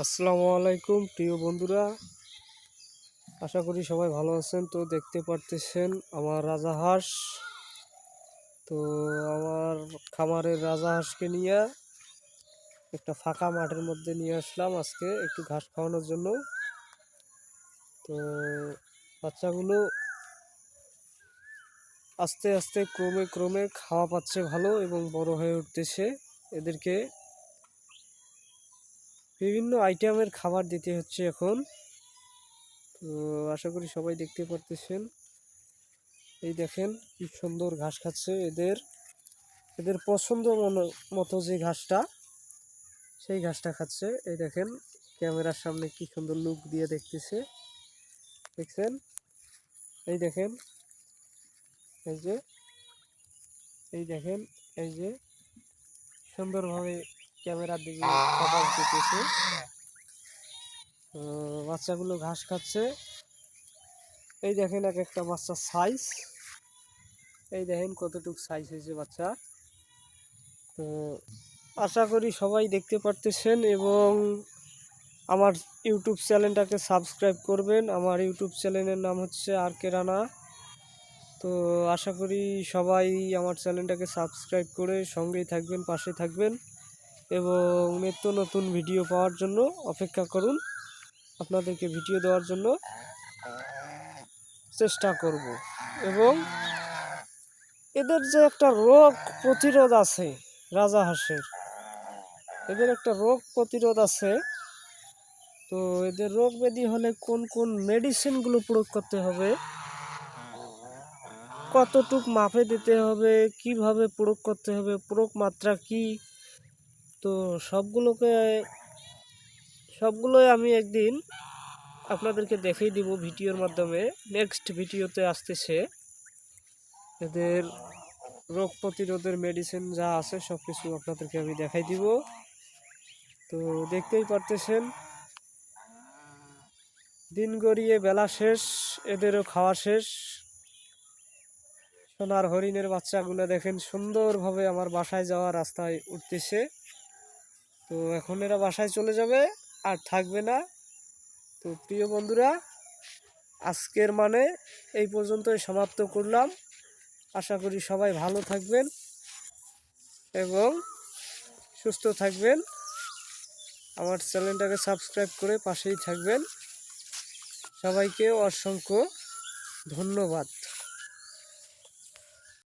আসসালামু আলাইকুম প্রিয় বন্ধুরা, আশা করি সবাই ভালো আছেন। তো দেখতে পারতেছেন আমার রাজাহাঁস। তো আমার খামারের রাজাহাঁসকে নিয়ে একটা ফাঁকা মাঠের মধ্যে নিয়ে আসলাম আজকে একটু ঘাস খাওয়ানোর জন্য। তো বাচ্চাগুলো আস্তে আস্তে ক্রমে ক্রমে খাওয়া পাচ্ছে ভালো এবং বড় হয়ে উঠতেছে। এদেরকে বিভিন্ন আইটেমের খাবার দিতে হচ্ছে এখন। তো আশা করি সবাই দেখতে পারতেছেন। এই দেখেন কি সুন্দর ঘাস খাচ্ছে। এদের পছন্দ মতো যে ঘাসটা, সেই ঘাসটা খাচ্ছে। এই দেখেন ক্যামেরার সামনে কি সুন্দর লুক দিয়ে দেখতেছে, দেখছেন? এই দেখেন, এই যে এই দেখেন, এই যে সুন্দরভাবে ক্যামেরার দিকে ফোকাস দিতেছে। বাচ্চাগুলো ঘাস খাচ্ছে। এই দেখেন এক একটা বাচ্চার সাইজ, এই দেখেন কতটুকু সাইজ হয়েছে বাচ্চা। তো আশা করি সবাই দেখতে পারতেছেন এবং আমার ইউটিউব চ্যানেলটাকে সাবস্ক্রাইব করবেন। আমার ইউটিউব চ্যানেলের নাম হচ্ছে আর কে রানা। তো আশা করি সবাই আমার চ্যানেলটাকে সাবস্ক্রাইব করে সঙ্গেই থাকবেন, পাশে থাকবেন এবং নিত্য নতুন ভিডিও পাওয়ার জন্য অপেক্ষা করুন। আপনাদেরকে ভিডিও দেওয়ার জন্য চেষ্টা করব। এবং এদের যে একটা রোগ প্রতিরোধ আছে, রাজাহাঁসের এদের একটা রোগ প্রতিরোধ আছে। তো এদের রোগ ব্যাধি হলে কোন কোন মেডিসিনগুলো প্রয়োগ করতে হবে, কতটুক মাপে দিতে হবে, কিভাবে প্রয়োগ করতে হবে, প্রয়োগ মাত্রা কি, তো সবগুলোই আমি একদিন আপনাদেরকে দেখিয়ে দিব ভিডিওর মাধ্যমে। নেক্সট ভিডিওতে আসতেছে এদের রোগ প্রতিরোধের মেডিসিন যা আছে সব কিছু আপনাদেরকে আমি দেখাই দিব। তো দেখতেই পারতেছেন দিন গড়িয়ে বেলা শেষ, এদেরও খাওয়া শেষ। সোনার হরিণের বাচ্চাগুলো দেখেন সুন্দরভাবে আমার বাসায় যাওয়ার রাস্তায় উঠতেছে। তো এখন এরা বাসায় চলে যাবে, আর থাকবে না। তো প্রিয় বন্ধুরা, আজকের এই পর্যন্তই সমাপ্ত করলাম। আশা করি সবাই ভালো থাকবেন এবং সুস্থ থাকবেন। আমার চ্যানেলটাকে সাবস্ক্রাইব করে পাশেই থাকবেন। সবাইকে অসংখ্য ধন্যবাদ।